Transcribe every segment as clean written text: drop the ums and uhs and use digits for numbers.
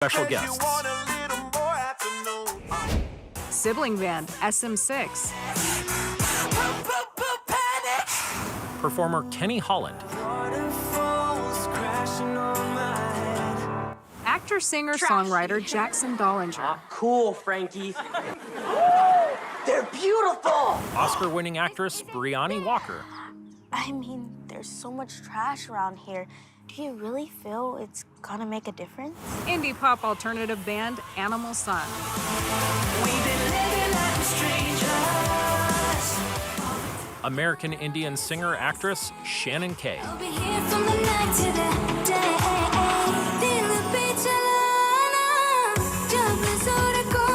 special guests. Sibling band SM6. Performer Kenny Holland. Actor, singer, songwriter Jackson Dollinger. Cool, Frankie. They're beautiful! Oscar-winning actress Brianni Walker. I mean, there's so much trash around here. Do you really feel it's gonna make a difference? Indie pop alternative band Animal Sun. We've been living like strangers. American Indian singer-actress Shannon Kaye. I'll be here from the night to the day. Feel the beat jumping so to go.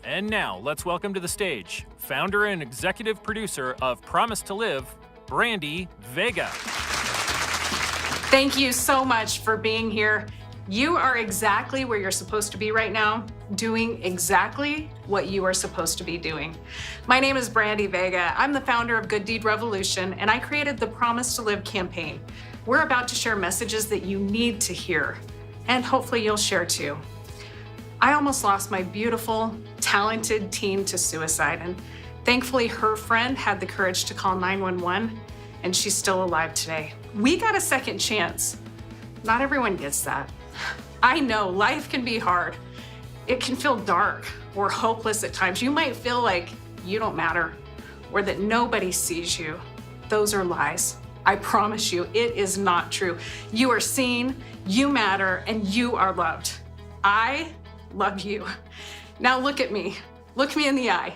And now, let's welcome to the stage founder and executive producer of Promise to Live, Brandy Vega. Thank you so much for being here. You are exactly where you're supposed to be right now, doing exactly what you are supposed to be doing. My name is Brandy Vega. I'm the founder of Good Deed Revolution, and I created the Promise to Live campaign. We're about to share messages that you need to hear, and hopefully you'll share too. I almost lost my beautiful, talented teen to suicide, and thankfully her friend had the courage to call 911, and she's still alive today. We got a second chance. Not everyone gets that. I know life can be hard. It can feel dark or hopeless at times. You might feel like you don't matter or that nobody sees you. Those are lies. I promise you, it is not true. You are seen, you matter, and you are loved. I love you. Now look at me. Look me in the eye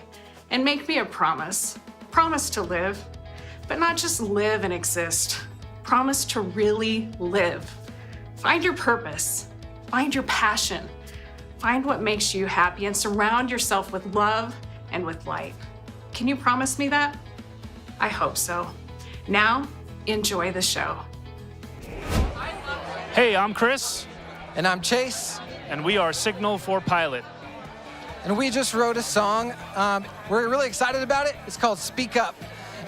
and make me a promise. Promise to live, but not just live and exist. Promise to really live. Find your purpose. Find your passion. Find what makes you happy and surround yourself with love and with light. Can you promise me that? I hope so. Now, enjoy the show. Hey, I'm Chris. And I'm Chase. And we are Signal for Pilot. And we just wrote a song. We're really excited about it. It's called Speak Up.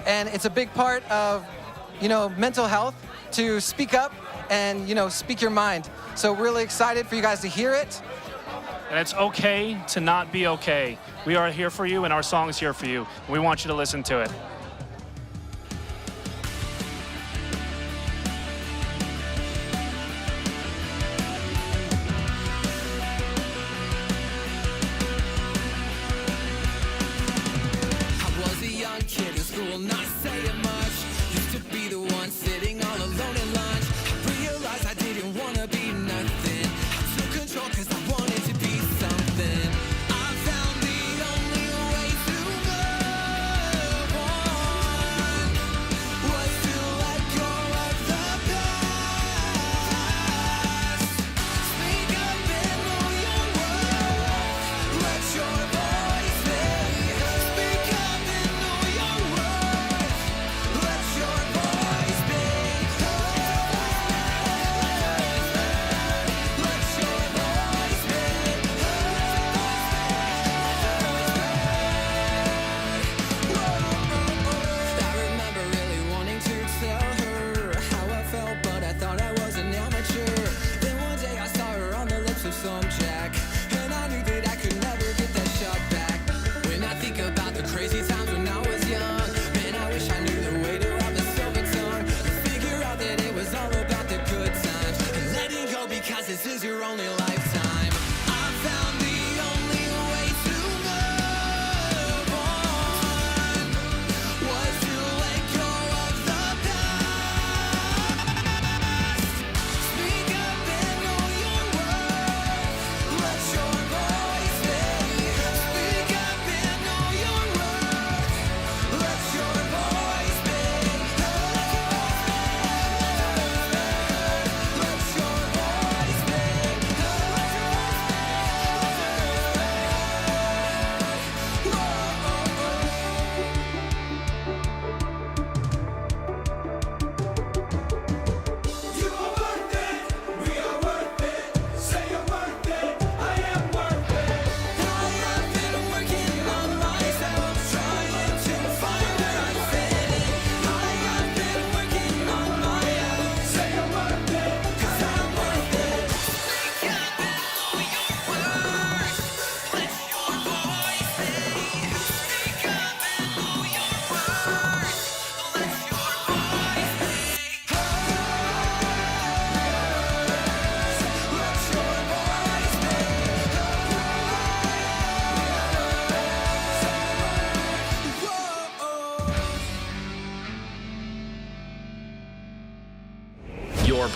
And it's a big part of, mental health, to speak up and, speak your mind. So really excited for you guys to hear it. And it's okay to not be okay. We are here for you, and our song is here for you. And we want you to listen to it.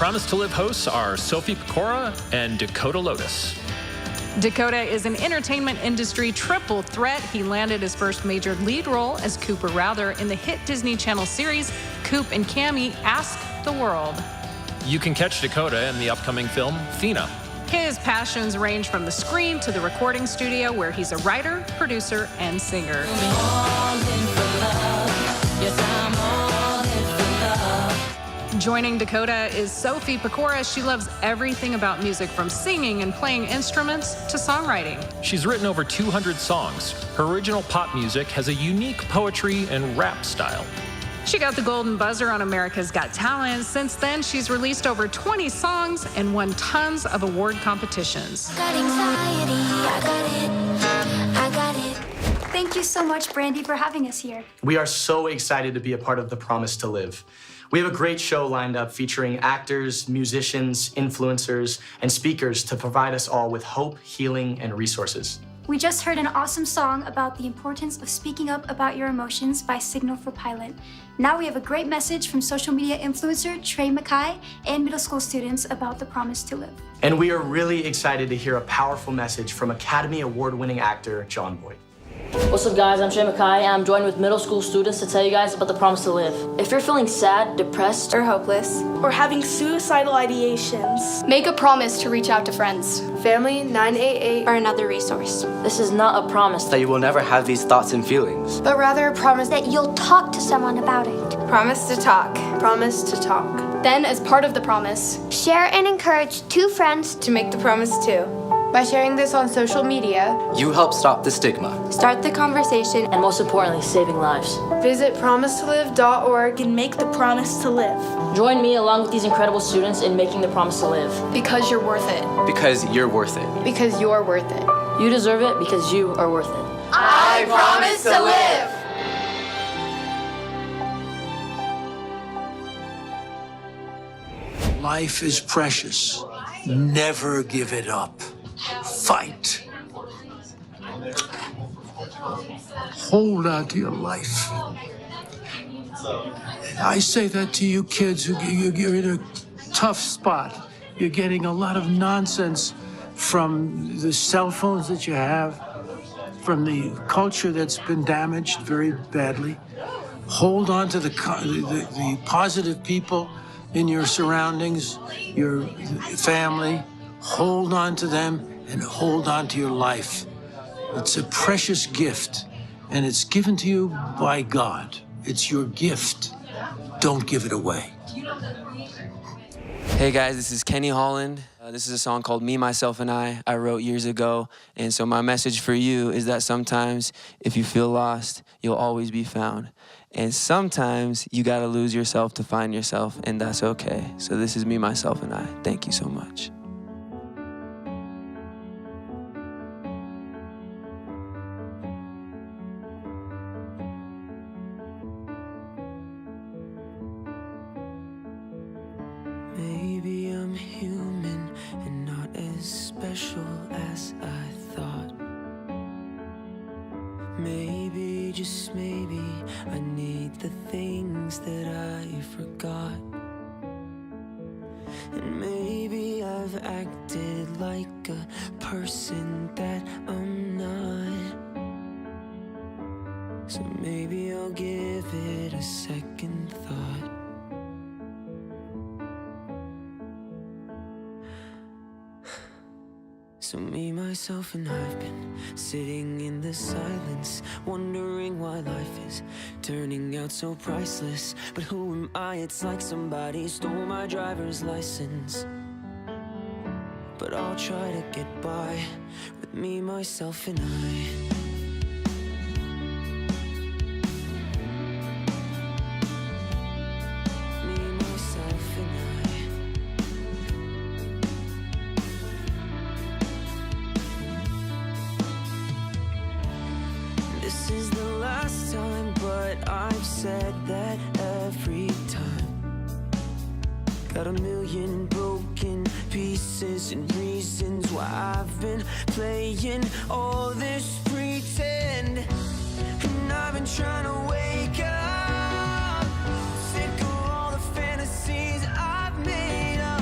Promise to Live hosts are Sophie Pecora and Dakota Lotus. Dakota is an entertainment industry triple threat. He landed his first major lead role as Cooper Rather in the hit Disney Channel series Coop and Cammy Ask the World. You can catch Dakota in the upcoming film Thena. His passions range from the screen to the recording studio, where he's a writer, producer, and singer. Joining Dakota is Sophie Pecora. She loves everything about music, from singing and playing instruments to songwriting. She's written over 200 songs. Her original pop music has a unique poetry and rap style. She got the golden buzzer on America's Got Talent. Since then, she's released over 20 songs and won tons of award competitions. Got anxiety, I got it. Thank you so much, Brandy, for having us here. We are so excited to be a part of the Promise to Live. We have a great show lined up featuring actors, musicians, influencers, and speakers to provide us all with hope, healing, and resources. We just heard an awesome song about the importance of speaking up about your emotions by Signal for Pilot. Now we have a great message from social media influencer Trey Mackay and middle school students about the Promise to Live. And we are really excited to hear a powerful message from Academy Award-winning actor John Boyd. What's up, guys? I'm Trey Mackay. I'm joined with middle school students to tell you guys about the Promise to Live. If you're feeling sad, depressed, or hopeless, or having suicidal ideations, make a promise to reach out to friends, family, 988, or another resource. This is not a promise that you will never have these thoughts and feelings, but rather a promise that you'll talk to someone about it. Promise to talk. Promise to talk. Then, as part of the promise, share and encourage 2 friends to make the promise too. By sharing this on social media, you help stop the stigma, start the conversation, and most importantly, saving lives. Visit promisetolive.org and make the promise to live. Join me along with these incredible students in making the promise to live. Because you're worth it. Because you're worth it. Because you're worth it. You deserve it because you are worth it. I promise to live. Life is precious. Never give it up. Fight. Hold on to your life. I say that to you kids who you're in a tough spot. You're getting a lot of nonsense from the cell phones that you have, from the culture that's been damaged very badly. Hold on to the positive people in your surroundings, your family. Hold on to them and hold on to your life. It's a precious gift, and it's given to you by God. It's your gift. Don't give it away. Hey guys, this is Kenny Holland. This is a song called Me, Myself, and I wrote years ago. And so my message for you is that sometimes if you feel lost, you'll always be found. And sometimes you gotta lose yourself to find yourself, and that's okay. So this is Me, Myself, and I. Thank you so much. Maybe I'm human and not as special as I thought. Maybe, just maybe, I need the things that I forgot. And maybe I've acted like a person that I'm not. So maybe I'll give it a second thought. So me, myself, and I've been sitting in the silence, wondering why life is turning out so priceless. But who am I? It's like somebody stole my driver's license. But I'll try to get by with me, myself, and I. This is the last time, but I've said that every time. Got a million broken pieces and reasons why I've been playing all this pretend. And I've been trying to wake up, sick of all the fantasies I've made up.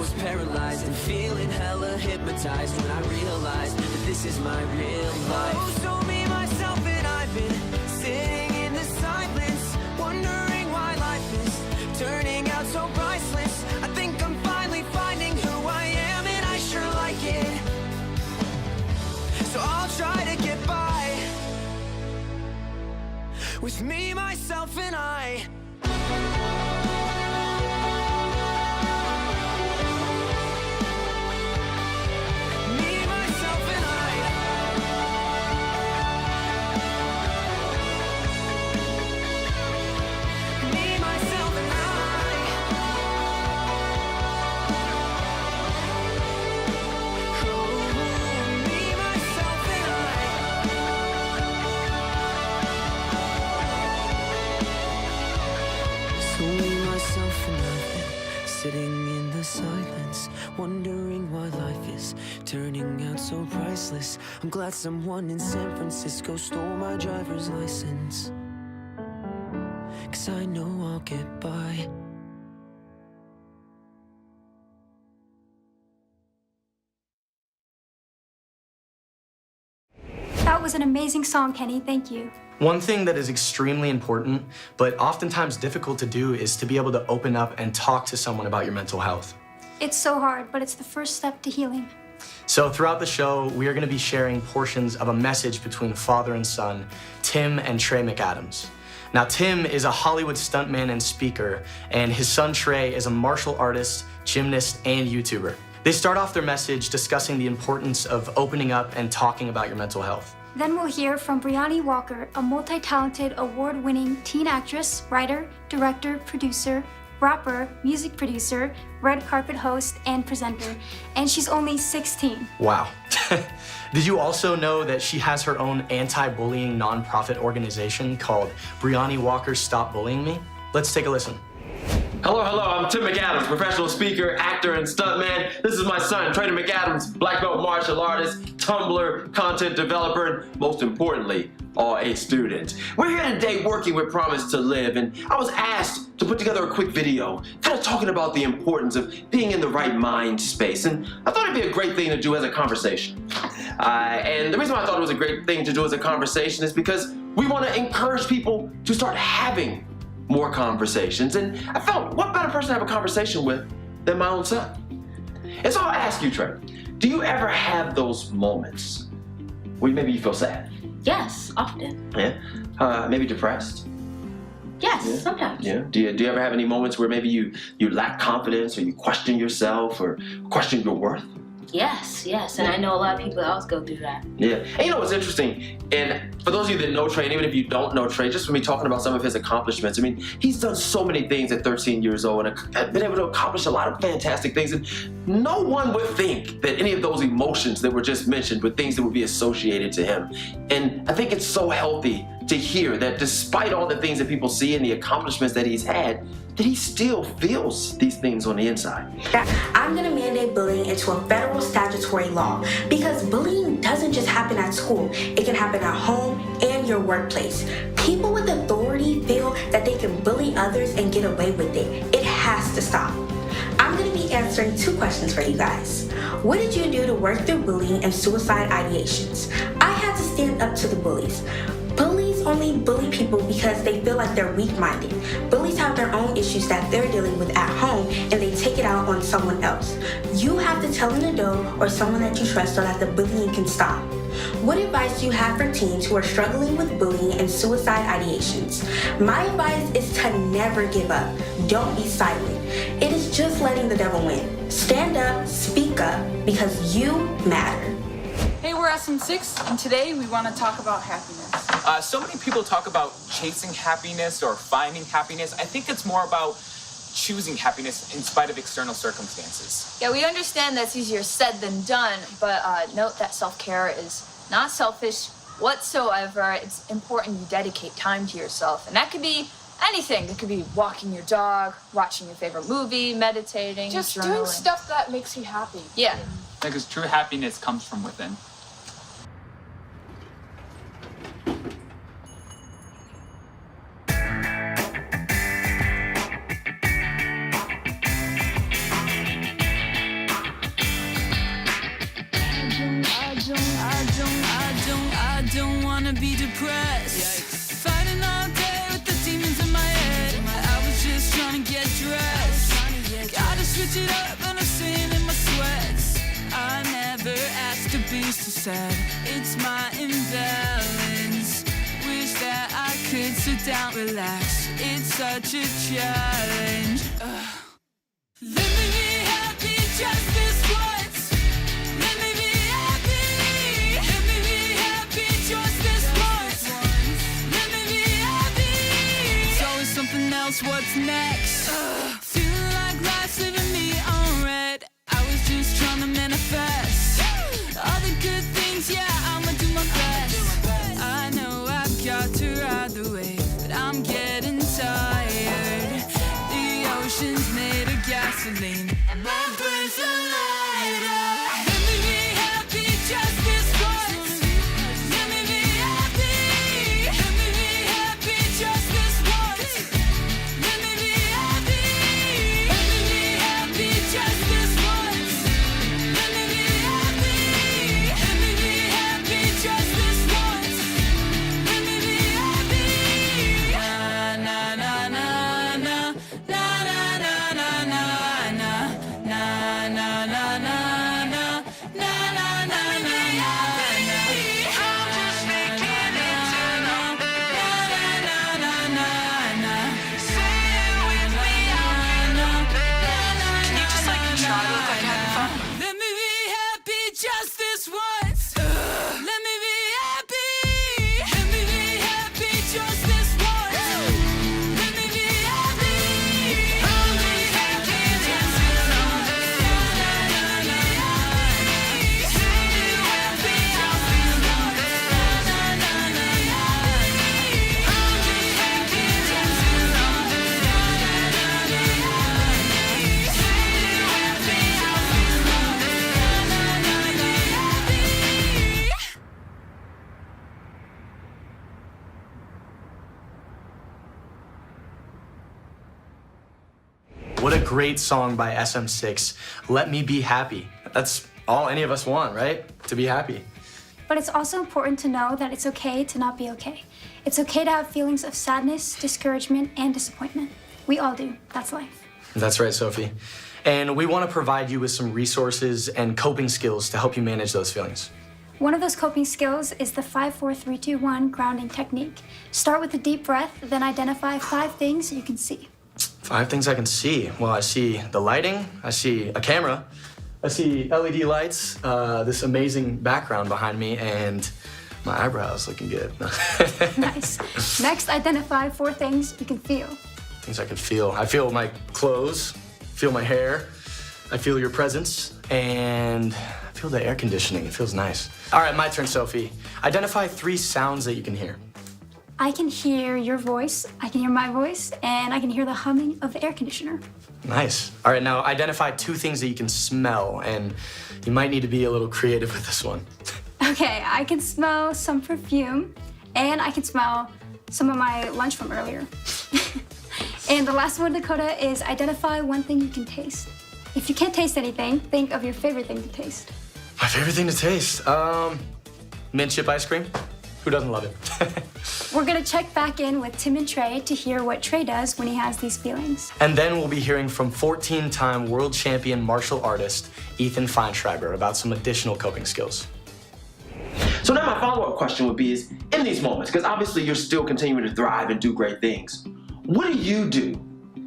was paralyzed and feeling hella hypnotized when I realized that this is my real life. Oh, so me, myself, and I've been sitting in the silence, wondering why life is turning out so priceless. I think I'm finally finding who I am, and I sure like it. So I'll try to get by with me, myself, and I. Sitting in the silence, wondering why life is turning out so priceless. I'm glad someone in San Francisco stole my driver's license, 'cause I know I'll get by. That was an amazing song, Kenny. Thank you. One thing that is extremely important, but oftentimes difficult to do, is to be able to open up and talk to someone about your mental health. It's so hard, but it's the first step to healing. So throughout the show, we are going to be sharing portions of a message between father and son, Tim and Trey McAdams. Now, Tim is a Hollywood stuntman and speaker, and his son Trey is a martial artist, gymnast, and YouTuber. They start off their message discussing the importance of opening up and talking about your mental health. Then we'll hear from Brianni Walker, a multi-talented, award-winning teen actress, writer, director, producer, rapper, music producer, red carpet host, and presenter. And she's only 16. Wow. Did you also know that she has her own anti-bullying nonprofit organization called Brianni Walker Stop Bullying Me? Let's take a listen. Hello, I'm Tim McAdams, professional speaker, actor, and stuntman. This is my son, Trey McAdams, black belt martial artist, Tumblr, content developer, and most importantly, a student. We're here today working with Promise to Live, and I was asked to put together a quick video, kind of talking about the importance of being in the right mind space, and I thought it'd be a great thing to do as a conversation. And the reason why I thought it was a great thing to do as a conversation is because we want to encourage people to start having more conversations, and I felt, what better person to have a conversation with than my own son? And so I'll ask you, Trey, do you ever have those moments where maybe you feel sad? Yes, often. Yeah? Maybe depressed? Yes, sometimes. Yeah. Do you ever have any moments where maybe you lack confidence, or you question yourself, or question your worth? Yes, and I know a lot of people that also go through that. Yeah, and you know what's interesting, and for those of you that know Trey, and even if you don't know Trey, just from me talking about some of his accomplishments, I mean, he's done so many things at 13 years old and been able to accomplish a lot of fantastic things, and no one would think that any of those emotions that were just mentioned were things that would be associated to him. And I think it's so healthy to hear that despite all the things that people see and the accomplishments that he's had, that he still feels these things on the inside. I'm gonna mandate bullying into a federal statutory law, because bullying doesn't just happen at school. It can happen at home and your workplace. People with authority feel that they can bully others and get away with it. It has to stop. I'm gonna be answering 2 questions for you guys. What did you do to work through bullying and suicide ideations? I had to stand up to the bullies. Bullies only bully people because they feel like they're weak-minded. Bullies have their own issues that they're dealing with at home, and they take it out on someone else. You have to tell an adult or someone that you trust so that the bullying can stop. What advice do you have for teens who are struggling with bullying and suicide ideations? My advice is to never give up. Don't be silent. It is just letting the devil win. Stand up, speak up, because you matter. Hey, we're SM6, and today we want to talk about happiness. So many people talk about chasing happiness or finding happiness. I think it's more about choosing happiness in spite of external circumstances. Yeah, we understand that's easier said than done, but note that self-care is not selfish whatsoever. It's important you dedicate time to yourself, and that could be anything. It could be walking your dog, watching your favorite movie, meditating, Just journaling. doing stuff that makes you happy. Yeah. Because true happiness comes from within. don't wanna be depressed. Fighting all day with the demons in my head. I was just trying to get dressed. Gotta switch it up, but I'm staying in my sweats. I never asked to be so sad. It's my imbalance. Wish that I could sit down, relax. It's such a challenge. Let me be happy just this once. Let me be happy. Let me be happy just this once. Let me be happy. It's always something else. What's next? Feeling like life's leaving me on red. I was just trying to manifest all the good things. Yeah, I'ma do my best. I know I've got to ride the wave, but I'm getting tired. The ocean's made of gasoline, and my brain's a lighter. Let me be happy just this once. Let me be happy. Let me be happy just this once. Let me be happy. Let me be happy just this once. Let me be happy. Let me be happy just this once. Let me be happy. Na na na na na na na na na na na na na na na na na na na na. I'm just making it to know. Na na na na na. Say it with me, I know. Can you just like try to look like having fun? Let me be happy just this once. Let me be happy. Let me be happy just this once. Let me be happy. I'm just making it to know. Na na na na. Say it with me, just this once. Na na na na. I'm just making it to know. Na na na na. Say it with me, just this once. Na na na na. What a great song by SM6. Let me be happy. That's all any of us want, right? To be happy. But it's also important to know that it's okay to not be okay. It's okay to have feelings of sadness, discouragement, and disappointment. We all do. That's life. That's right, Sophie. And we want to provide you with some resources and coping skills to help you manage those feelings. One of those coping skills is the 5-4-3-2-1 grounding technique. Start with a deep breath, then identify 5 things you can see. 5 things I can see. Well, I see the lighting, I see a camera, I see LED lights, this amazing background behind me, and my eyebrows looking good. Nice. Next, identify 4 things you can feel. Things I can feel. I feel my clothes, feel my hair, I feel your presence, and I feel the air conditioning. It feels nice. All right, my turn, Sophie. Identify 3 sounds that you can hear. I can hear your voice, I can hear my voice, and I can hear the humming of the air conditioner. Nice. All right, now identify 2 things that you can smell, and you might need to be a little creative with this one. Okay, I can smell some perfume, and I can smell some of my lunch from earlier. And the last one, Dakota, is identify 1 thing you can taste. If you can't taste anything, think of your favorite thing to taste. My favorite thing to taste? Mint chip ice cream. Who doesn't love it? We're gonna check back in with Tim and Trey to hear what Trey does when he has these feelings. And then we'll be hearing from 14-time world champion martial artist Ethan Feinschreiber about some additional coping skills. So now my follow-up question would be is, in these moments, because obviously you're still continuing to thrive and do great things, what do you do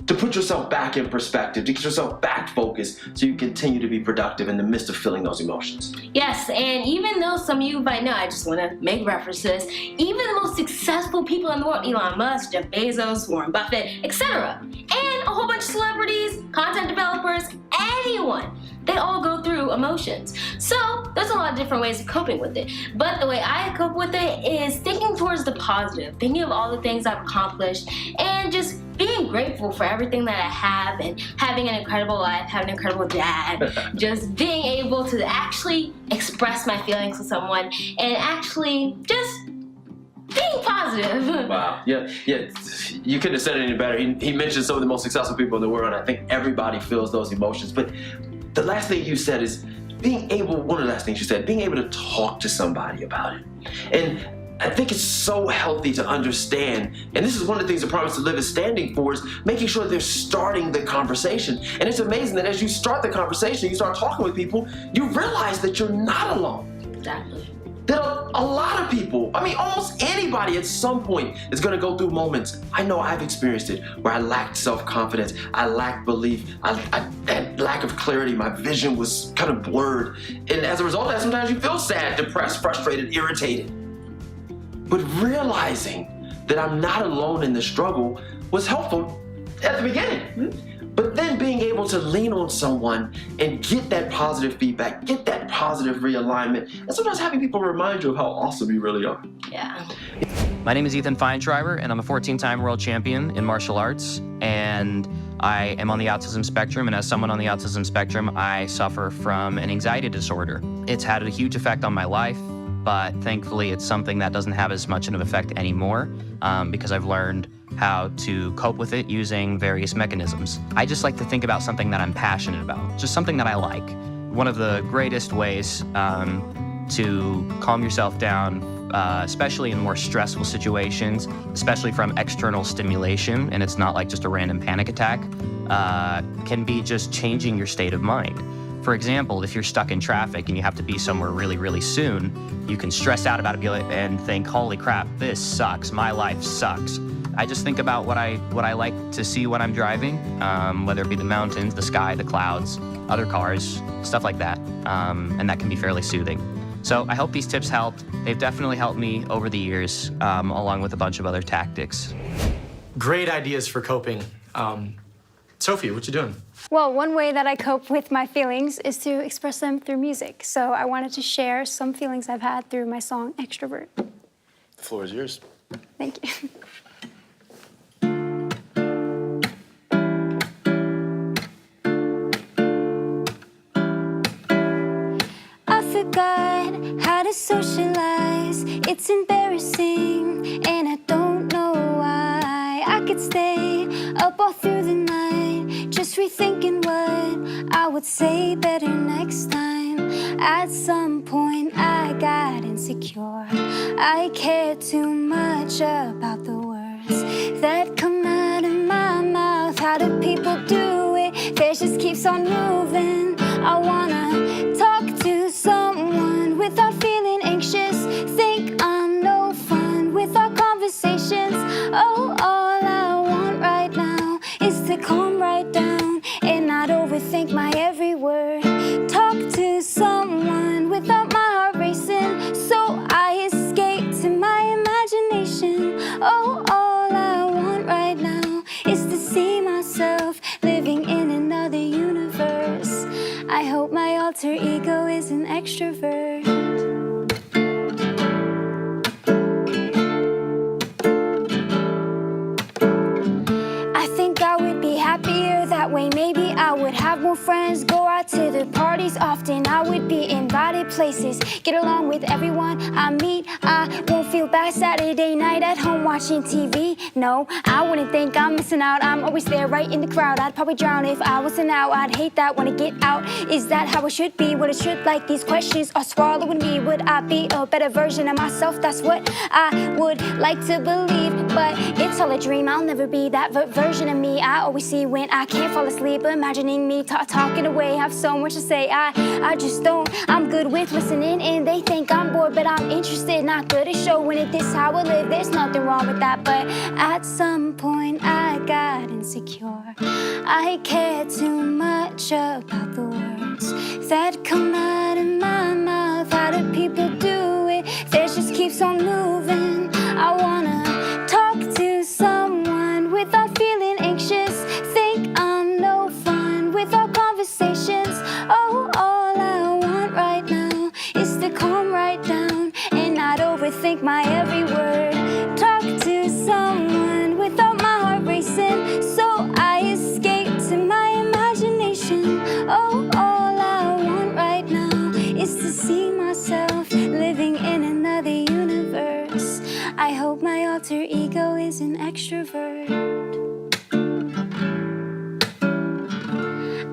to put yourself back in perspective, to get yourself back focused so you continue to be productive in the midst of feeling those emotions? Yes, and even though some of you might know, I just want to make references, even the most successful people in the world, Elon Musk, Jeff Bezos, Warren Buffett, etc., and a whole bunch of celebrities, content developers, anyone, they all go through emotions. So there's a lot of different ways of coping with it. But the way I cope with it is thinking towards the positive, thinking of all the things I've accomplished, and just being grateful for everything that I have, and having an incredible life, having an incredible dad, just being able to actually express my feelings to someone, and actually just being positive. Wow, yeah, you couldn't have said it any better. He mentioned some of the most successful people in the world, and I think everybody feels those emotions. But the last thing you said is being able, one of the last things you said, being able to talk to somebody about it. And I think it's so healthy to understand, and this is one of the things the Promise to Live is standing for, is making sure they're starting the conversation. And it's amazing that as you start the conversation, you start talking with people, you realize that you're not alone. Exactly. That a lot of people, I mean, almost anybody at some point is gonna go through moments. I know I've experienced it, where I lacked self-confidence, I lacked belief, I had lack of clarity, my vision was kind of blurred. And as a result of that, sometimes you feel sad, depressed, frustrated, irritated. But realizing that I'm not alone in the struggle was helpful at the beginning. But then being able to lean on someone and get that positive feedback, get that positive realignment, and sometimes having people remind you of how awesome you really are. Yeah. My name is Ethan Feinschreiber, and I'm a 14-time world champion in martial arts. And I am on the autism spectrum, and as someone on the autism spectrum, I suffer from an anxiety disorder. It's had a huge effect on my life, but thankfully it's something that doesn't have as much of an effect anymore because I've learned how to cope with it using various mechanisms. I just like to think about something that I'm passionate about, just something that I like. One of the greatest ways to calm yourself down, especially in more stressful situations, especially from external stimulation, and it's not like just a random panic attack, can be just changing your state of mind. For example, if you're stuck in traffic and you have to be somewhere really, really soon, you can stress out about it and think, holy crap, this sucks, my life sucks. I just think about what I like to see when I'm driving, whether it be the mountains, the sky, the clouds, other cars, stuff like that, and that can be fairly soothing. So I hope these tips helped. They've definitely helped me over the years, along with a bunch of other tactics. Great ideas for coping. Sophie, what you doing? Well, one way that I cope with my feelings is to express them through music. So I wanted to share some feelings I've had through my song, Extrovert. The floor is yours. Thank you. I forgot how to socialize. It's embarrassing, and I don't know why. I could stay up all through the night, just rethinking what I would say better next time. At some point I got insecure. I cared too much about the words that come out of my mouth. How do people do it? Face just keeps on moving. I wanna talk to someone without feeling anxious. Think I'm no fun with our conversations. Oh, all I want right now is to calm right down and not overthink my every word. Talk to someone without my heart racing, so I escape to my imagination. Oh, all I want right now is to see myself living in another universe. I hope my alter ego is an extrovert. I think I would be happier that way. Maybe I would have more friends, go out to the parties often. I would be invited places, get along with everyone I meet. I won't feel bad Saturday night at home watching TV. No, I wouldn't think I'm missing out. I'm always there right in the crowd. I'd probably drown if I wasn't out. I'd hate that, wanna get out. Is that how it should be? What it should like? These questions are swallowing me. Would I be a better version of myself? That's what I would like to believe, but it's all a dream. I'll never be that version of me I always see when I can't fall asleep. Imagining me talking away, have so much to say. I just don't. I'm good with listening, and they think I'm bored, but I'm interested. Not good at showing it. This how I live. There's nothing wrong with that, but at some point I got insecure. I care too much about the words that come out of my mouth. How do people do it? This just keeps on moving. I wanna talk to someone without feeling anxious. Think I'm no fun with our conversations. Oh, all I want right now is to calm right down and not overthink my every word. Talk to someone without my heart racing, so I escape to my imagination. Oh, all I want right now is to see myself living in another universe. I hope my alter ego is an extrovert.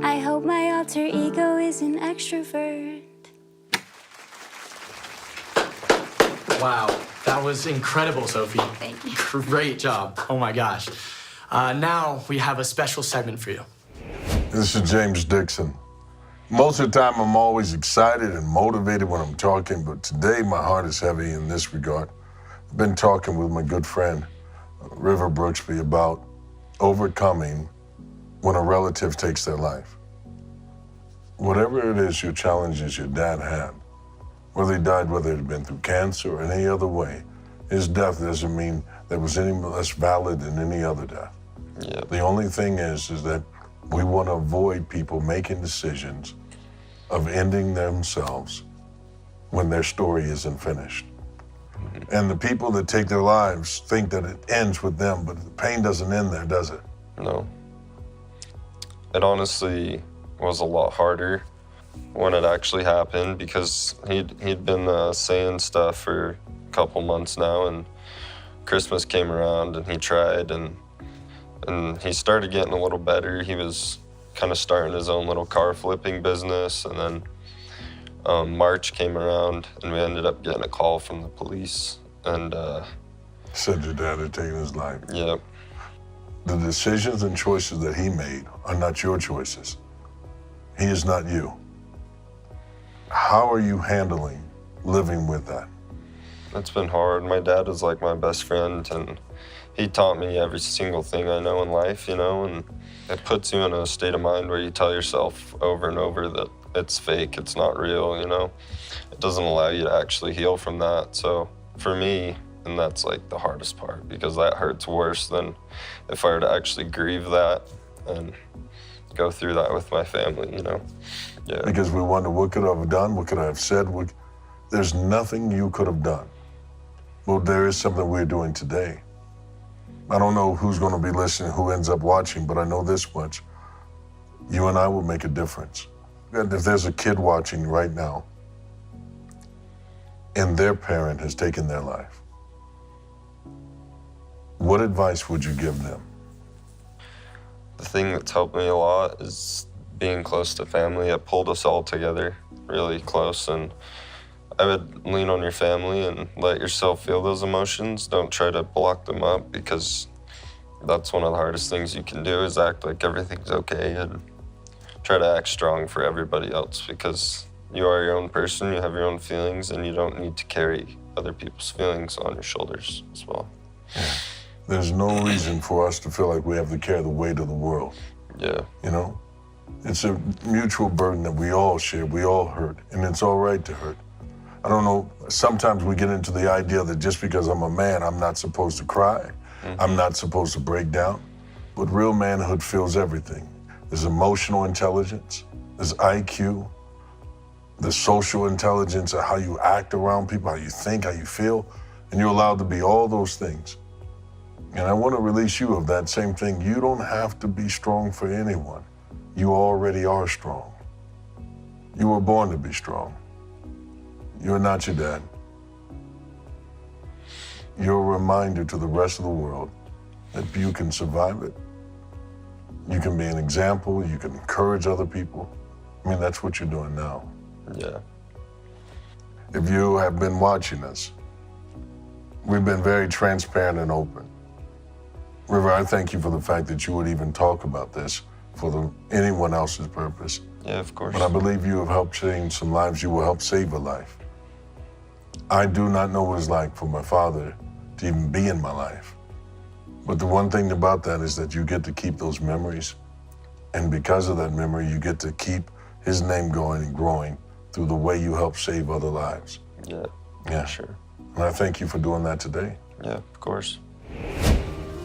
I hope my alter ego is an extrovert. Wow, that was incredible, Sophie. Thank you. Great job. Oh my gosh. Now we have a special segment for you. This is James Dixon. Most of the time, I'm always excited and motivated when I'm talking, but today my heart is heavy in this regard. I've been talking with my good friend, River Brooksby, about overcoming when a relative takes their life. Whatever it is, your challenges your dad had, whether he died, whether it had been through cancer or any other way, his death doesn't mean that was any less valid than any other death. Yeah. The only thing is that we want to avoid people making decisions of ending themselves when their story isn't finished. And the people that take their lives think that it ends with them, but the pain doesn't end there, does it? No. It honestly was a lot harder when it actually happened because he'd been saying stuff for a couple months now, and Christmas came around and he tried and he started getting a little better. He was kind of starting his own little car flipping business, and then March came around and we ended up getting a call from the police and said your dad had taken his life. Yep. The decisions and choices that he made are not your choices. He is not you. How are you handling living with that? It's been hard. My dad is like my best friend, and he taught me every single thing I know in life, you know, and it puts you in a state of mind where you tell yourself over and over that it's fake, it's not real, you know. It doesn't allow you to actually heal from that. So for me, and that's like the hardest part, because that hurts worse than if I were to actually grieve that and go through that with my family, you know. Yeah. Because we wonder, what could I have done? What could I have said? There's nothing you could have done. Well, there is something we're doing today. I don't know who's going to be listening, who ends up watching, but I know this much. You and I will make a difference. And if there's a kid watching right now and their parent has taken their life, what advice would you give them? The thing that's helped me a lot is being close to family. It pulled us all together really close, and I would lean on your family and let yourself feel those emotions. Don't try to block them up, because that's one of the hardest things you can do, is act like everything's okay and try to act strong for everybody else, because you are your own person, you have your own feelings, and you don't need to carry other people's feelings on your shoulders as well. Yeah. There's no reason for us to feel like we have to carry the weight of the world. Yeah. You know? It's a mutual burden that we all share, we all hurt, and it's all right to hurt. I don't know, sometimes we get into the idea that just because I'm a man, I'm not supposed to cry. I'm not supposed to break down. But real manhood feels everything. There's emotional intelligence, there's IQ, there's social intelligence of how you act around people, how you think, how you feel, and you're allowed to be all those things. And I want to release you of that same thing. You don't have to be strong for anyone. You already are strong. You were born to be strong. You're not your dad. You're a reminder to the rest of the world that you can survive it. You can be an example, you can encourage other people. I mean, that's what you're doing now. Yeah. If you have been watching us, we've been very transparent and open. River, I thank you for the fact that you would even talk about this for anyone else's purpose. Yeah, of course. But I believe you have helped change some lives. You will help save a life. I do not know what it's like for my father to even be in my life. But the one thing about that is that you get to keep those memories. And because of that memory, you get to keep his name going and growing through the way you help save other lives. Yeah. Yeah. Sure. And I thank you for doing that today. Yeah, of course.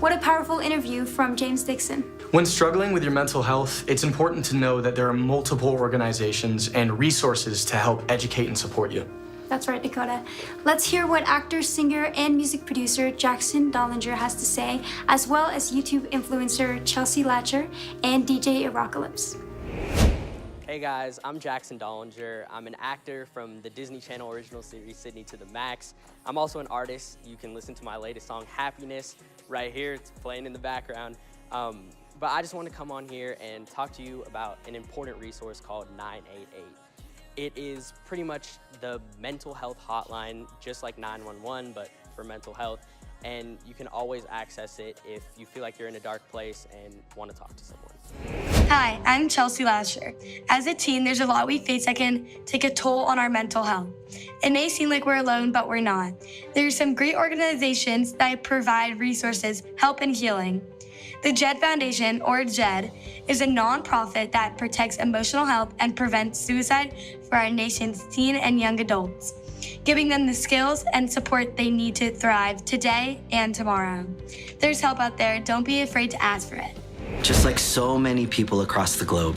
What a powerful interview from James Dixon. When struggling with your mental health, it's important to know that there are multiple organizations and resources to help educate and support you. That's right, Dakota. Let's hear what actor, singer, and music producer Jackson Dollinger has to say, as well as YouTube influencer Chelsea Latcher and DJ Apocalypse. Hey guys, I'm Jackson Dollinger. I'm an actor from the Disney Channel original series Sydney to the Max. I'm also an artist. You can listen to my latest song, Happiness, right here. It's playing in the background. But I just want to come on here and talk to you about an important resource called 988. It is pretty much the mental health hotline, just like 911, but for mental health. And you can always access it if you feel like you're in a dark place and want to talk to someone. Hi, I'm Chelsea Lasher. As a teen, there's a lot we face that can take a toll on our mental health. It may seem like we're alone, but we're not. There are some great organizations that provide resources, help, and healing. The JED Foundation, or JED, is a nonprofit that protects emotional health and prevents suicide for our nation's teen and young adults, giving them the skills and support they need to thrive today and tomorrow. There's help out there. Don't be afraid to ask for it. Just like so many people across the globe,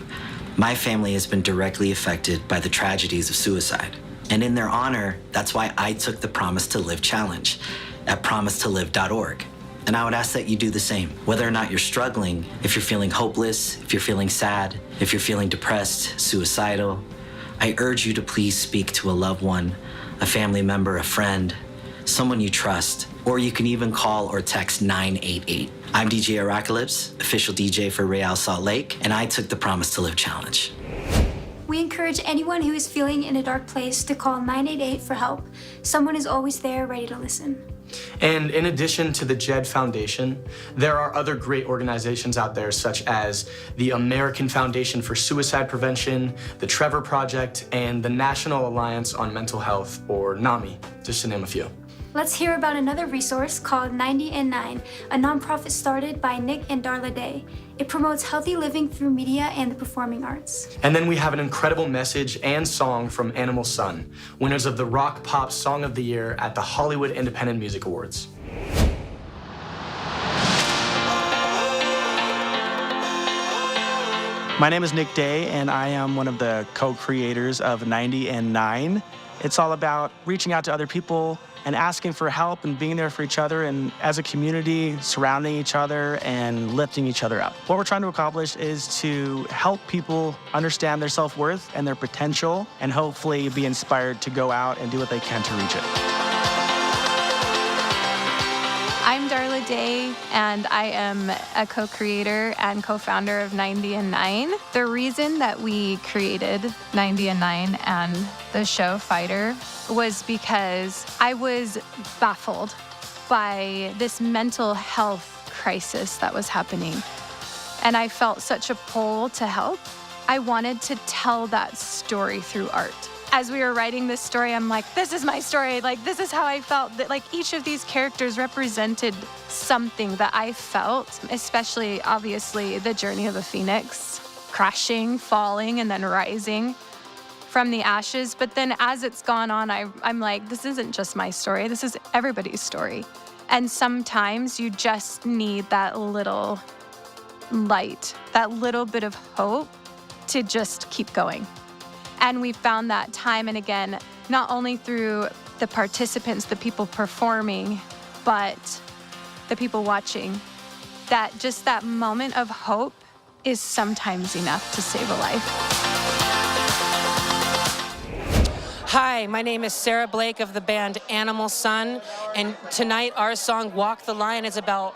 my family has been directly affected by the tragedies of suicide. And in their honor, that's why I took the Promise to Live challenge at promisetolive.org. And I would ask that you do the same. Whether or not you're struggling, if you're feeling hopeless, if you're feeling sad, if you're feeling depressed, suicidal, I urge you to please speak to a loved one, a family member, a friend, someone you trust, or you can even call or text 988. I'm DJ Aracalypse, official DJ for Real Salt Lake, and I took the Promise to Live challenge. We encourage anyone who is feeling in a dark place to call 988 for help. Someone is always there ready to listen. And in addition to the JED Foundation, there are other great organizations out there such as the American Foundation for Suicide Prevention, the Trevor Project, and the National Alliance on Mental Health, or NAMI, just to name a few. Let's hear about another resource called 90 and 9, a nonprofit started by Nick and Darla Day. It promotes healthy living through media and the performing arts. And then we have an incredible message and song from Animal Sun, winners of the Rock Pop Song of the Year at the Hollywood Independent Music Awards. My name is Nick Day, and I am one of the co-creators of 90 and 9. It's all about reaching out to other people and asking for help and being there for each other, and as a community, surrounding each other and lifting each other up. What we're trying to accomplish is to help people understand their self-worth and their potential, and hopefully be inspired to go out and do what they can to reach it. I'm Darla Day, and I am a co-creator and co-founder of 90 and 9. The reason that we created 90 and 9 and the show Fighter was because I was baffled by this mental health crisis that was happening. And I felt such a pull to help. I wanted to tell that story through art. As we were writing this story, I'm like, this is my story. Like, this is how I felt. That, like, each of these characters represented something that I felt, especially, obviously, the journey of a phoenix, crashing, falling, and then rising from the ashes. But then as it's gone on, I'm like, this isn't just my story. This is everybody's story. And sometimes you just need that little light, that little bit of hope to just keep going. And we found that time and again, not only through the participants, the people performing, but the people watching, that just that moment of hope is sometimes enough to save a life. Hi, my name is Sarah Blake of the band Animal Sun, and tonight our song Walk the Line is about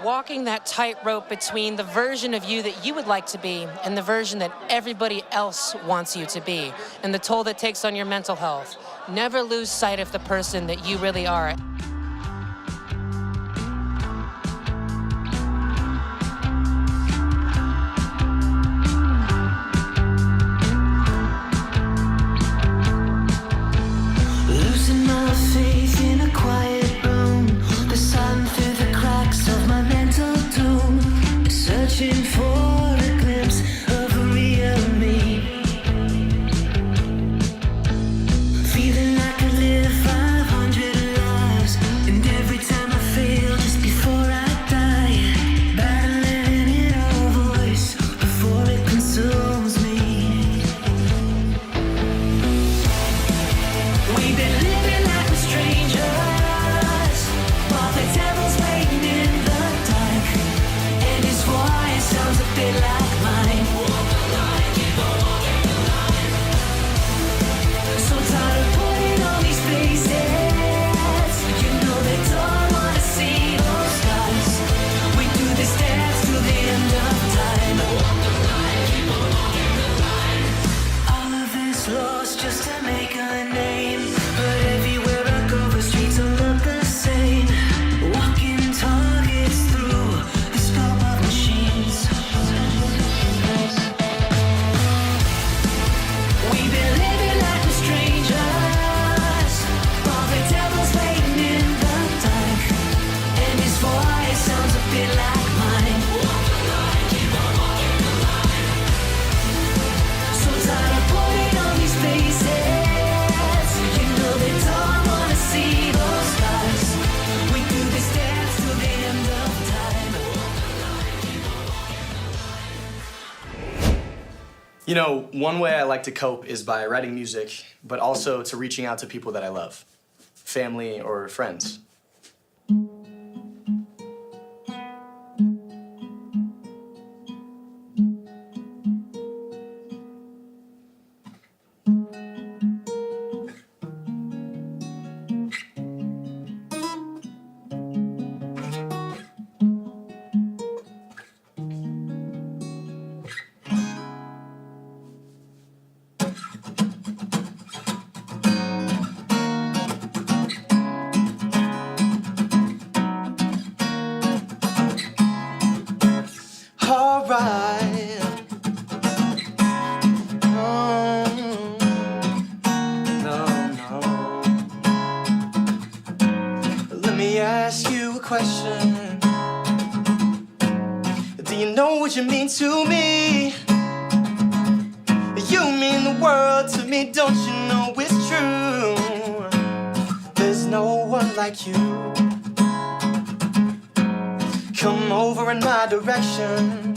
walking that tightrope between the version of you that you would like to be and the version that everybody else wants you to be, and the toll that takes on your mental health. Never lose sight of the person that you really are. Losing my faith in a quiet room, the sun through the cracks of my mental tomb, searching for a glimpse of a real me. Feeling like I live 500 lives, and every time I fail just before I die, battling in a voice before it consumes me. We've been living like we're strangers, while the devil's waiting in the dark, and his voice sounds a bit like mine. So tired of putting on these faces, you know they don't wanna see those scars. We do this dance till the end of time. All of this lost. lost just to make a name. But everywhere I go, the streets all look the same. Walking targets through the scope of machines. We've been living like we're strangers, while the devil's waiting in the dark. And his voice sounds a bit like mine. Walk the line, keep on walking the line. So tired of putting on these faces. You know they don't wanna see those scars. We do this dance till the end of time. You know, one way I like to cope is by writing music, but also to reaching out to people that I love, family or friends. Alright. No. Let me ask you a question. Do you know what you mean to me? You mean the world to me, don't you know it's true? There's no one like you. Come over in my direction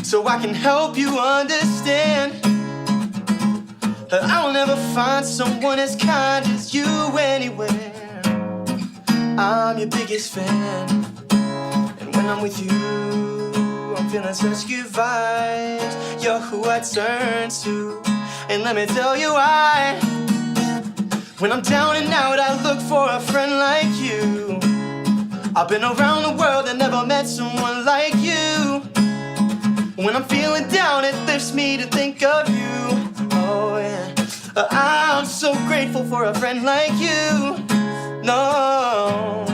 so I can help you understand that I'll never find someone as kind as you anywhere. I'm your biggest fan, and when I'm with you, I'm feeling such good vibes. You're who I turn to, and let me tell you why. When I'm down and out, I look for a friend like you. I've been around the world and never met someone like you. When I'm feeling down, it lifts me to think of you. Oh yeah, I'm so grateful for a friend like you. No.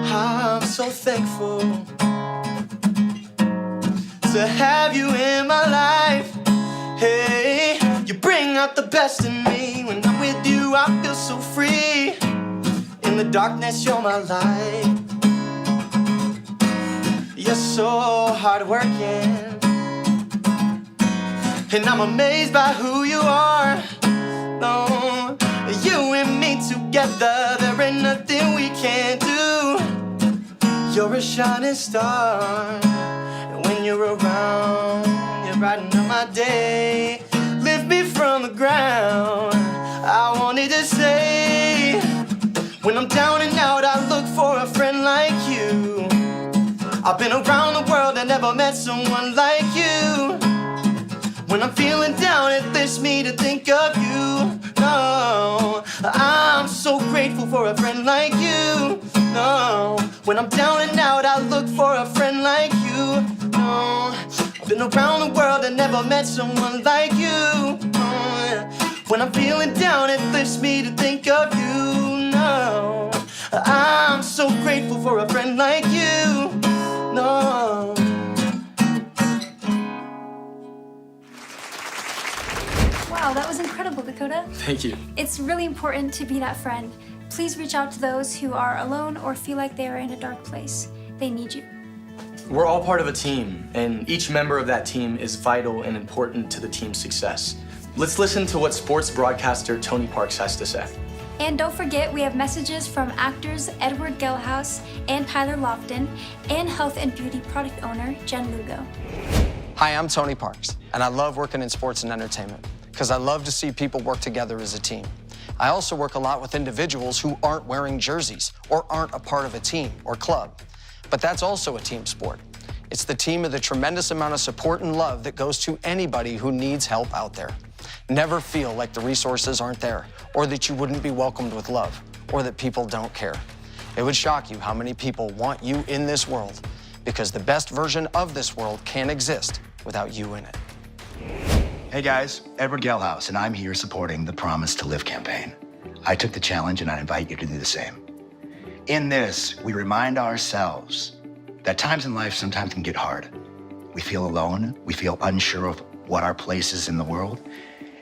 I'm so thankful to have you in my life. Hey, you bring out the best in me. When I'm with you, I feel so free. In the darkness, you're my light. You're so hardworking, and I'm amazed by who you are. No, you and me together, there ain't nothing we can't do. You're a shining star, and when you're around, you're brighten up my day. Lift me from the ground. I wanted to say, when I'm down and out, I look for a friend like you. I've been around the world and never met someone like you. When I'm feeling down, it lifts me to think of you. No, I'm so grateful for a friend like you. No, when I'm down and out, I look for a friend like you. No, I've been around the world and never met someone like you. No, when I'm feeling down, it lifts me to think of you. No, I'm so grateful for a friend like you. No. Wow, that was incredible, Dakota. Thank you. It's really important to be that friend. Please reach out to those who are alone or feel like they are in a dark place. They need you. We're all part of a team, and each member of that team is vital and important to the team's success. Let's listen to what sports broadcaster Tony Parks has to say. And don't forget, we have messages from actors Edward Gelhaus and Tyler Lofton, and health and beauty product owner Jen Lugo. Hi, I'm Tony Parks, and I love working in sports and entertainment because I love to see people work together as a team. I also work a lot with individuals who aren't wearing jerseys or aren't a part of a team or club. But that's also a team sport. It's the team of the tremendous amount of support and love that goes to anybody who needs help out there. Never feel like the resources aren't there, or that you wouldn't be welcomed with love, or that people don't care. It would shock you how many people want you in this world, because the best version of this world can't exist without you in it. Hey guys, Edward Gelhaus, and I'm here supporting the Promise to Live campaign. I took the challenge and I invite you to do the same. In this, we remind ourselves that times in life sometimes can get hard. We feel alone, we feel unsure of what our place is in the world,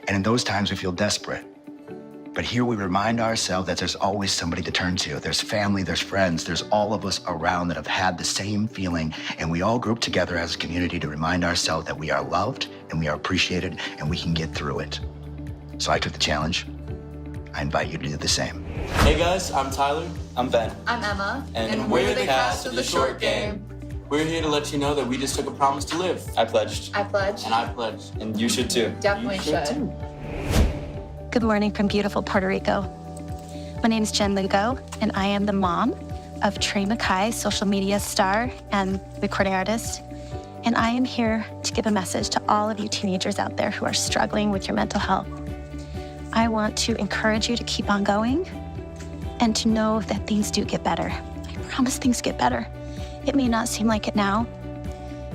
and in those times we feel desperate. But here we remind ourselves that there's always somebody to turn to. There's family, there's friends, there's all of us around that have had the same feeling, and we all group together as a community to remind ourselves that we are loved and we are appreciated and we can get through it. So I took the challenge. I invite you to do the same. Hey guys, I'm Tyler. I'm Ben. I'm Emma. And we're the cast of The Short Game. We're here to let you know that we just took a promise to live. I pledged. I pledge. And I pledged. And you should too. Definitely should. Good morning from beautiful Puerto Rico. My name is Jen Lugo, and I am the mom of Trey McKay, social media star and recording artist. And I am here to give a message to all of you teenagers out there who are struggling with your mental health. I want to encourage you to keep on going and to know that things do get better. I promise things get better. It may not seem like it now,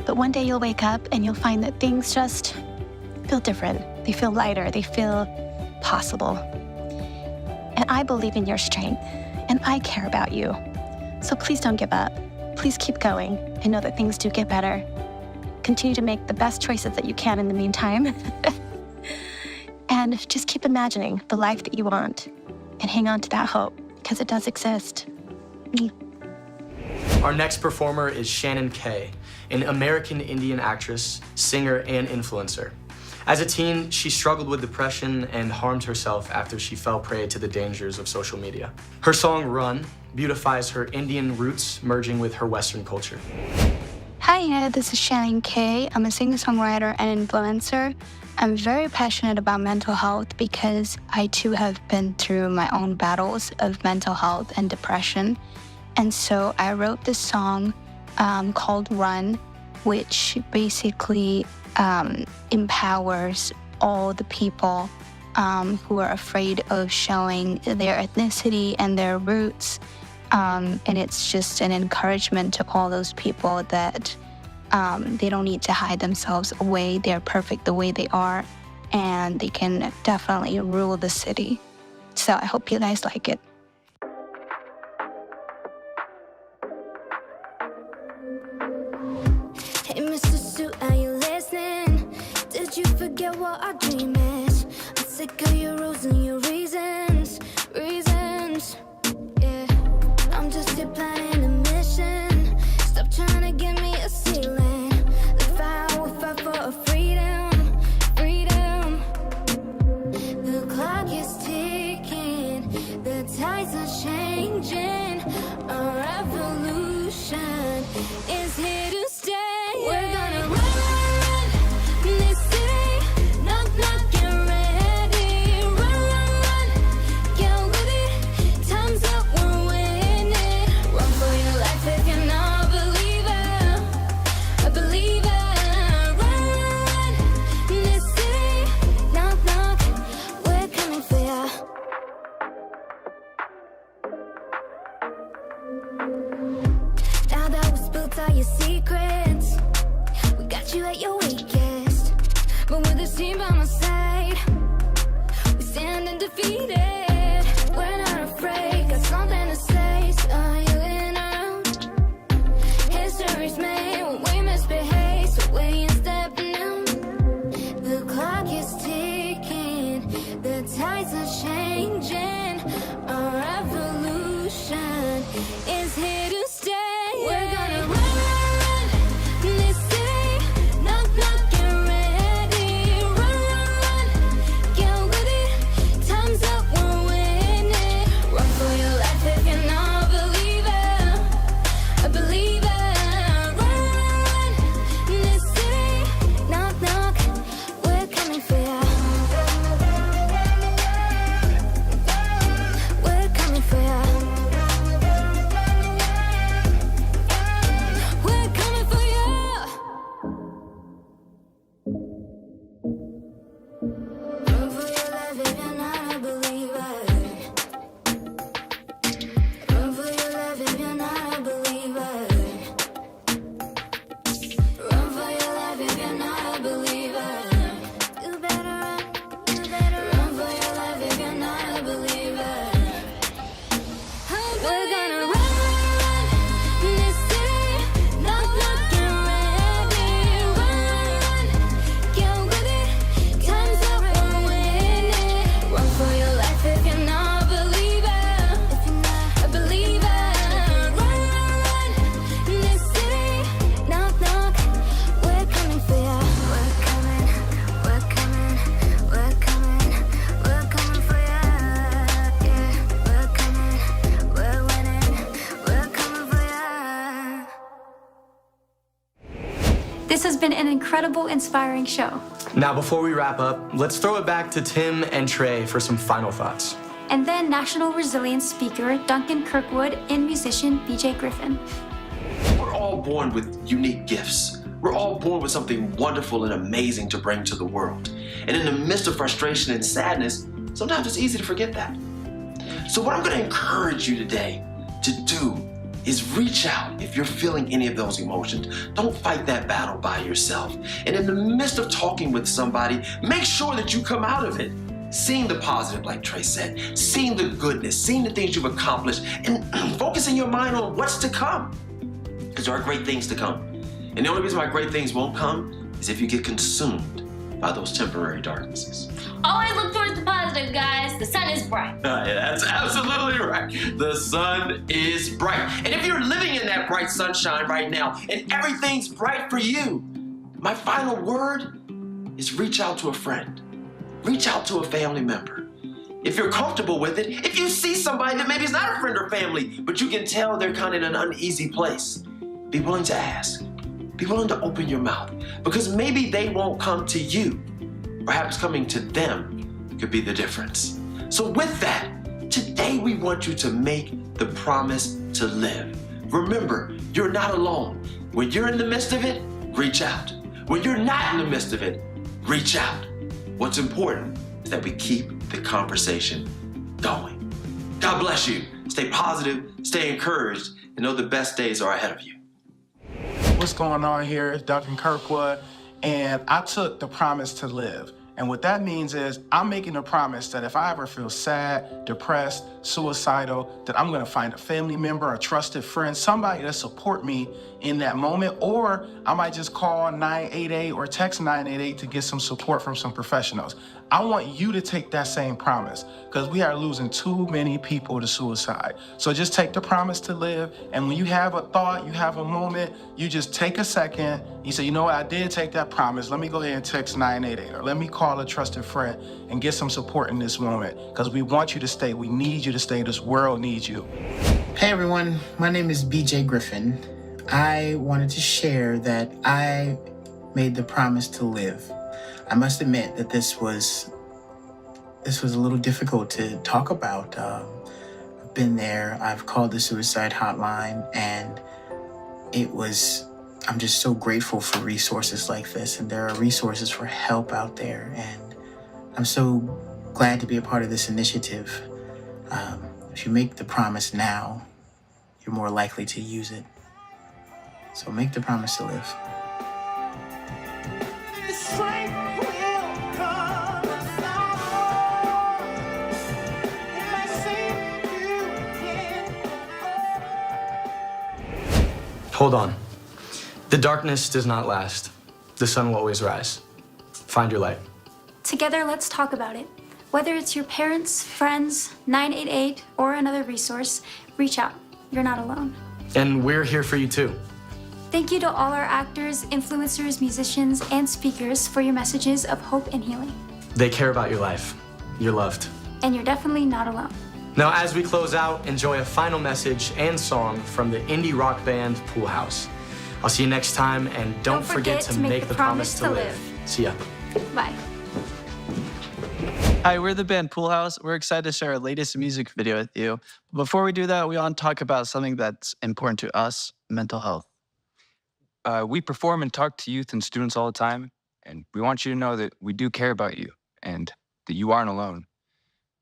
but one day you'll wake up and you'll find that things just feel different. They feel lighter, they feel possible. And I believe in your strength, and I care about you. So please don't give up. Please keep going and know that things do get better. Continue to make the best choices that you can in the meantime. And just keep imagining the life that you want and hang on to that hope, because it does exist. Our next performer is Shannon Kay, an American Indian actress, singer, and influencer. As a teen, she struggled with depression and harmed herself after she fell prey to the dangers of social media. Her song, Run, beautifies her Indian roots merging with her Western culture. Hi, this is Shannon Kay. I'm a singer-songwriter and influencer. I'm very passionate about mental health because I too have been through my own battles of mental health and depression. And so I wrote this song called Run, which basically empowers all the people who are afraid of showing their ethnicity and their roots. And it's just an encouragement to all those people that they don't need to hide themselves away. They're perfect the way they are, and they can definitely rule the city. So I hope you guys like it. Hey, Mr. Suit, are you listening? Did you forget what our dream is? I'm sick of your rules and your reasons. Yeah, I'm just here planning a mission. Stop trying to give me a ceiling. The fire will fight for a freedom. The clock is ticking. The tides are changing. Our revolution is here to stay. We're gonna run this city. Knock, knock, get ready. Run, get with it. Time's up, we're winning. Run for your life if you're not a believer. Run this city. Knock, knock, we're coming for ya. Now that we've spilled all your secrets, we got you at your weakest. But with this team by my side, we stand undefeated. We're not afraid, got something to say. So are you in or out? History's made when we misbehave, so we ain't stepping out. The clock is ticking, the tides are changing. Our revolution is here to stay. We're gonna run this city. Knock, knock, get ready. Run, get with it. Time's up, we're This has been an incredible, inspiring show. Now, before we wrap up, let's throw it back to Tim and Trey for some final thoughts. And then National Resilience speaker Duncan Kirkwood and musician BJ Griffin. We're all born with unique gifts. We're all born with something wonderful and amazing to bring to the world. And in the midst of frustration and sadness, sometimes it's easy to forget that. So what I'm going to encourage you today to do is reach out if you're feeling any of those emotions. Don't fight that battle by yourself. And in the midst of talking with somebody, make sure that you come out of it seeing the positive, like Trey said, seeing the goodness, seeing the things you've accomplished, and focusing your mind on what's to come. Because there are great things to come. And the only reason why great things won't come is if you get consumed by those temporary darknesses. Always look towards the positive, guys. The sun is bright. Yeah, that's absolutely right. The sun is bright. And if you're living in that bright sunshine right now and everything's bright for you, my final word is reach out to a friend. Reach out to a family member. If you're comfortable with it, if you see somebody that maybe is not a friend or family, but you can tell they're kind of in an uneasy place, be willing to ask. Be willing to open your mouth, because maybe they won't come to you. Perhaps coming to them could be the difference. So with that, today we want you to make the promise to live. Remember, you're not alone. When you're in the midst of it, reach out. When you're not in the midst of it, reach out. What's important is that we keep the conversation going. God bless you. Stay positive, stay encouraged, and know the best days are ahead of you. What's going on here? It's Duncan Kirkwood, and I took the promise to live. And what that means is I'm making a promise that if I ever feel sad, depressed, suicidal, that I'm gonna find a family member, a trusted friend, somebody to support me in that moment, or I might just call 988 or text 988 to get some support from some professionals. I want you to take that same promise, because we are losing too many people to suicide. So just take the promise to live, and when you have a thought, you have a moment, you just take a second, you say, you know what, I did take that promise, let me go ahead and text 988, or let me call a trusted friend and get some support in this moment, because we want you to stay, we need you to stay, this world needs you. Hey everyone, my name is BJ Griffin. I wanted to share that I made the promise to live. I must admit that this was a little difficult to talk about. I've been there, I've called the suicide hotline, and I'm just so grateful for resources like this, and there are resources for help out there, and I'm so glad to be a part of this initiative. If you make the promise now, you're more likely to use it. So make the promise to live. Hold on. The darkness does not last. The sun will always rise. Find your light. Together, let's talk about it. Whether it's your parents, friends, 988, or another resource, reach out. You're not alone. And we're here for you too. Thank you to all our actors, influencers, musicians, and speakers for your messages of hope and healing. They care about your life. You're loved. And you're definitely not alone. Now, as we close out, enjoy a final message and song from the indie rock band Pool House. I'll see you next time, and don't forget to make the promise to live. See ya. Bye. Hi, we're the band Pool House. We're excited to share our latest music video with you. Before we do that, we want to talk about something that's important to us, mental health. We perform and talk to youth and students all the time, and we want you to know that we do care about you and that you aren't alone.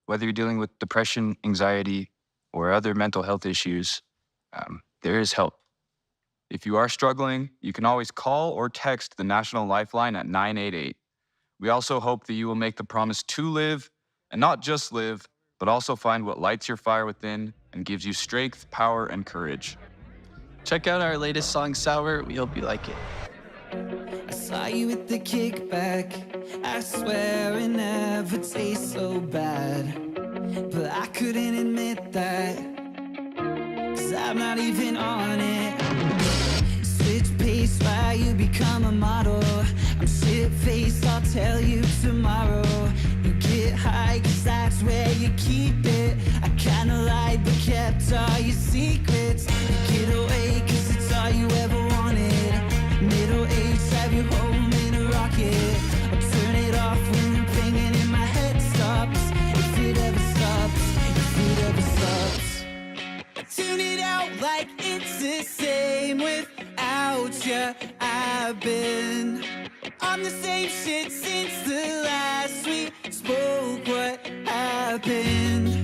Whether you're dealing with depression, anxiety, or other mental health issues, there is help. If you are struggling, you can always call or text the National Lifeline at 988. We also hope that you will make the promise to live, and not just live, but also find what lights your fire within and gives you strength, power, and courage. Check out our latest song, Sour. We hope you like it. I saw you with the kickback. I swear it never tastes so bad, but I couldn't admit that, 'cause I'm not even on it. Switch pace while you become a model. I'm shit-faced, I'll tell you tomorrow. You get high 'cause that's where you keep it. I kinda lied but kept all your secrets. You get away 'cause it's all you ever wanted. Middle-aged nothing's the same without you. I've been on the same shit since the last we spoke. What happened?